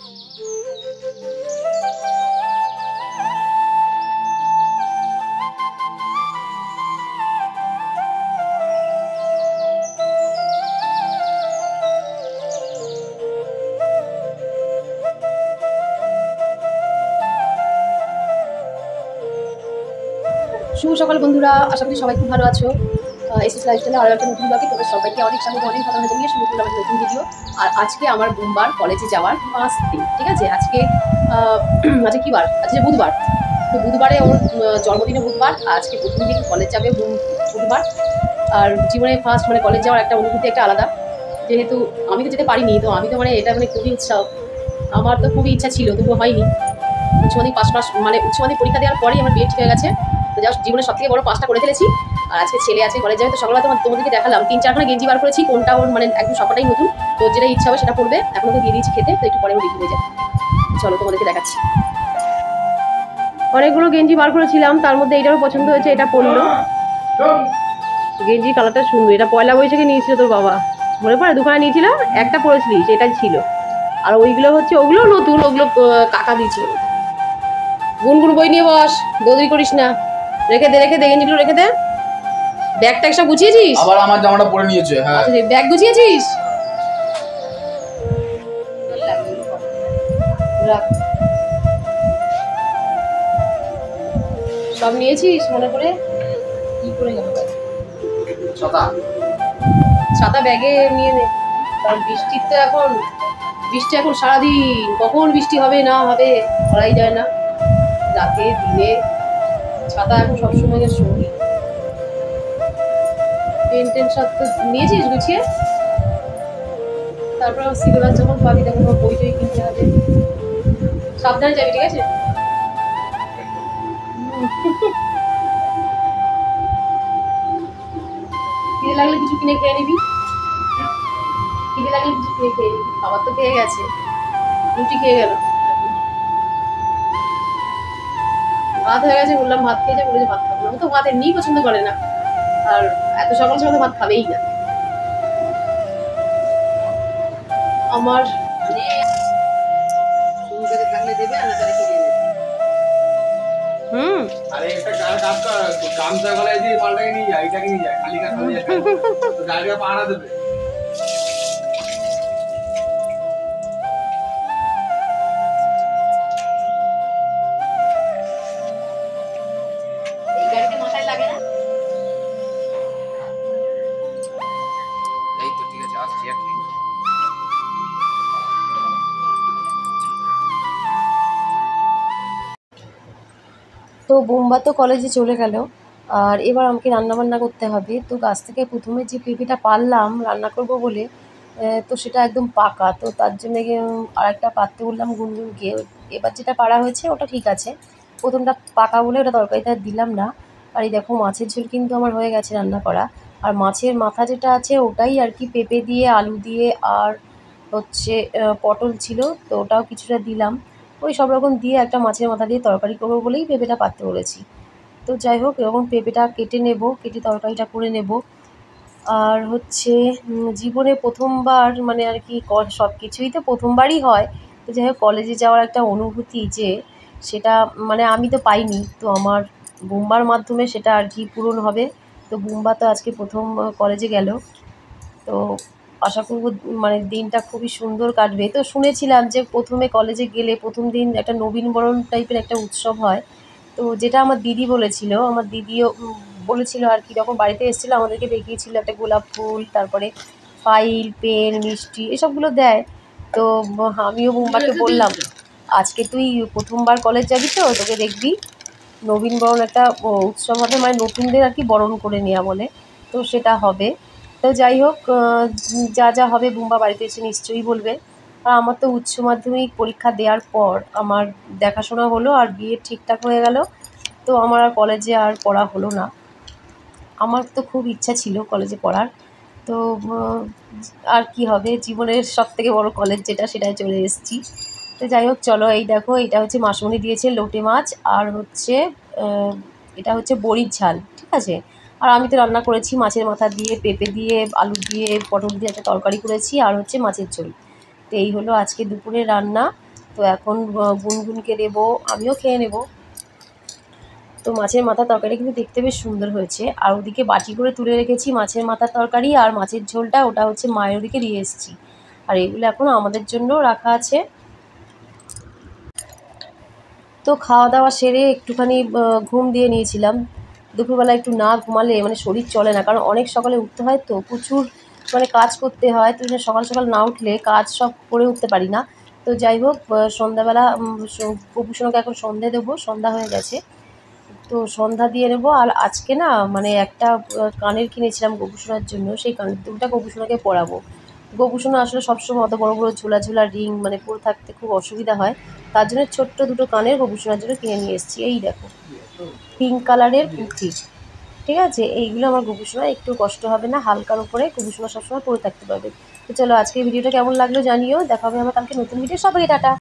শুভ সকাল বন্ধুরা, আশা করি সবাই খুব ভালো আছো। এসএস লাইফস্টাইলে আরও একটা নতুন ব্লগে তোমাদের সবাইকে অনেক স্বাগত, অনেক ভালো জানিয়ে শুরু করলাম একটা নতুন ভিডিও। আর আজকে আমার বুধবার কলেজে যাওয়ার 5 দিন, ঠিক আছে। আজকে কি বার? আজকে বুধবার। তো বুধবারে ওর জন্মদিনে বুধবার, আজকে প্রথম দিন কলেজ যাবে বুধবার। আর জীবনে ফার্স্ট মানে কলেজ যাওয়ার একটা অনুভূতি একটা আলাদা, যেহেতু আমি তো যেতে পারিনি। তো আমি তো মানে এটা মানে খুবই উৎসাহ, আমার তো খুবই ইচ্ছা ছিল, তবুও হয়নি। উচ্চ মাধ্যমিক পরীক্ষা দেওয়ার পরেই আমার বিয়ে ঠিক হয়ে গেছে। তো জাস্ট জীবনের সব থেকে বড় পাসটা করে ফেলেছি। আর আজকে ছেলে আছে কলেজ যাবে, তো সকালবেলা তোমাদেরকে দেখালাম 3-4খানা গেঞ্জি বার করেছি, কোনটা ওর মানে একদম সবটাই নতুন। তো যেটা ইচ্ছা হবে সেটা পড়বে, এখন ওকে দিয়ে দিয়েছি খেতে, তো একটু পরে ও রেডি হয়ে যায়। চলো তোমাদেরকে দেখাচ্ছি। অনেকগুলো গেঞ্জি বার করেছিলাম, তার মধ্যে এইটারও পছন্দ হয়েছে, এটা পরলো। গেঞ্জি কালারটা সুন্দর, এটা পয়লা বৈশাখে নিয়েছিল তোর বাবা, মনে পড়ে? দুখানা নিয়েছিল, একটা পরেছিলি সেটাই ছিল। আর ওইগুলো হচ্ছে ওগুলো নতুন, ওগুলো কাকা দিয়েছিল। গুনগুন বই নিয়ে বস, দৌড়ি করিস না, রেখে দে গেঞ্জিগুলো রেখে দে। ব্যাগটা সব গুছিয়েছিস? আবার আমার জামাটা পরে নিয়েছে। হ্যাঁ, আচ্ছা, ব্যাগ গুছিয়েছিস? রাখ, সব নিয়েছিস মনে করে? কি করে গেল ছাতা? ছাতা ব্যাগে নিয়ে নে, কারণ বৃষ্টি এখন সারাদিন, কখন বৃষ্টি হবে না হবে বলাই যায় না, রাতে দিনে। ছাতা এখন সবসময় সঙ্গী। পেন সব তো নিয়েছিস গুছিয়ে? তারপর সিলেবাস যখন পাবি তখন বই টই কিনতে হবে, সাবধানে যাবি, ঠিক আছে? খিদে লাগলে কিছু কিনে খেয়ে নিবি, খাবার তো খেয়ে গেছে, রুটি খেয়ে গেল, ভাত হয়ে গেছে। বললাম ভাত খেয়ে যা, বলেছে ভাত খাবো না। ও তো ভাত এমনিই পছন্দ করে না, আর এত সকাল সকাল ভাত খাবেই না। আমার থাকলে দেবে, আরে একটা কাজ কর, গামছা গলায় দিয়ে মালটাকে নিয়ে যায়, এটাকে নিয়ে যায়, খালি কাজ হয়ে যায়, তো গাড়িটা পাহারা দেবে। এই গাড়িতে মাথায় লাগে না। এই তো ঠিক আছে, আসছি এক মিনিট। তো বোম্বা তো কলেজে চলে গেল, আর এবার আমাকে রান্নাবান্না করতে হবে। তো গাছ থেকে প্রথমে যে পেঁপেটা পারলাম রান্না করব বলে, তো সেটা একদম পাকা। তো তার জন্য আর একটা পাততে বললাম গুনগুনকে। এবার যেটা পাড়া হয়েছে ওটা ঠিক আছে, প্রথমটা পাকা বলে ওটা তরকারিতে আর দিলাম না। আর এই দেখো মাছের ঝোল কিন্তু আমার হয়ে গেছে রান্না করা। আর মাছের মাথা যেটা আছে ওটাই আর কি পেঁপে দিয়ে আলু দিয়ে আর হচ্ছে পটল ছিল, তো ওটাও কিছুটা দিলাম। ওই সব রকম দিয়ে একটা মাছের মাথা দিয়ে তরকারি করবো বলেই পেঁপেটা পাততে বলেছি। তো যাই হোক, এরকম পেঁপেটা কেটে নেব, কেটে তরকারিটা করে নেব। আর হচ্ছে জীবনে প্রথমবার মানে আর কি, সব কিছুই তো প্রথমবারই হয়। তো যাই হোক, কলেজে যাওয়ার একটা অনুভূতি যে সেটা মানে আমি তো পাইনি, তো আমার বুম্বার মাধ্যমে সেটা আর কি পূরণ হবে। তো বুম্বা তো আজকে প্রথম কলেজে গেল, তো আশা করব মানে দিনটা খুবই সুন্দর কাটবে। তো শুনেছিলাম যে প্রথমে কলেজে গেলে প্রথম দিন একটা নবীনবরণ টাইপের একটা উৎসব হয়। তো যেটা আমার দিদি বলেছিল, আমার দিদিও বলেছিল আর কি, যখন বাড়িতে এসেছিলো আমাদেরকে দেখিয়েছিল একটা গোলাপ ফুল, তারপরে ফাইল পেন মিষ্টি এসবগুলো দেয়। তো আমিও বুম্বাকে বললাম আজকে তুই প্রথমবার কলেজ যাবি, তো তোকে দেখবি নবীনবরণ একটা উৎসব হবে, মানে নতুনদের আর কি বরণ করে নেওয়া বলে, তো সেটা হবে। তো যাই হোক, যা যা হবে বুম্বা বাড়িতে এসে নিশ্চয়ই বলবে। আর আমার তো উচ্চ মাধ্যমিক পরীক্ষা দেওয়ার পর আমার দেখাশোনা হলো আর বিয়ে ঠিকঠাক হয়ে গেল। তো আমার আর কলেজে আর পড়া হলো না। আমার তো খুব ইচ্ছা ছিল কলেজে পড়ার, তো আর কি হবে, জীবনের সবথেকে বড় কলেজ যেটা, সেটাই চলে এসেছি। তো যাই হোক চলো, এই দেখো এটা হচ্ছে মাসমণি দিয়েছে লোটে মাছ, আর হচ্ছে এটা হচ্ছে বড়ির ঝাল, ঠিক আছে। আর আমি তো রান্না করেছি মাছের মাথা দিয়ে, পেঁপে দিয়ে, আলু দিয়ে, পটল দিয়ে একটা তরকারি করেছি, আর হচ্ছে মাছের ঝোল। তো এই হলো আজকে দুপুরের রান্না। তো এখন গুনগুনকে দেবো, আমিও খেয়ে নেব। তো মাছের মাথা তরকারি কিন্তু দেখতে বেশ সুন্দর হয়েছে। আর ওদিকে বাটি করে তুলে রেখেছি মাছের মাথার তরকারি আর মাছের ঝোলটা, ওটা হচ্ছে মায়ের ওদিকে দিয়ে এসেছি। আর এগুলো এখন আমাদের জন্য রাখা আছে। তো খাওয়া দাওয়া সেরে একটুখানি ঘুম দিয়ে নিয়েছিলাম। দুপুরবেলা একটু না ঘুমালে মানে শরীর চলে না, কারণ অনেক সকালে উঠতে হয়, তো প্রচুর মানে কাজ করতে হয়, তো সকাল সকাল না উঠলে কাজ সব করে উঠতে পারি না। তো যাই হোক, সন্ধ্যাবেলা গোপুসোনাকে এখন সন্ধে দেবো, সন্ধ্যা হয়ে গেছে। তো সন্ধ্যা দিয়ে নেবো। আর আজকে না মানে একটা কানের কিনেছিলাম গোপুসোনার জন্য, সেই কানের দুলটা গোপুসোনাকে পরাবো। গোপুসোনা আসলে সবসময় অত বড় বড় ঝোলা ঝোলা রিং মানে পরে থাকতে খুব অসুবিধা হয়, তার জন্য ছোট্ট দুটো কানের গোপুসোনার জন্য কিনে নিয়ে এসেছি। এই দেখো, পিঙ্ক কালারের পুঁথি। ঠিক আছে, এইগুলো আমার গোপুসোনা, একটু কষ্ট হবে না, হালকার উপরে গোপুসোনা সবসময় পরে থাকতে পারবে। তো চলো, আজকের ভিডিওটা কেমন লাগলো জানিও। দেখা হবে আমার কালকে নতুন ভিডিও। সবাইকে টাটা।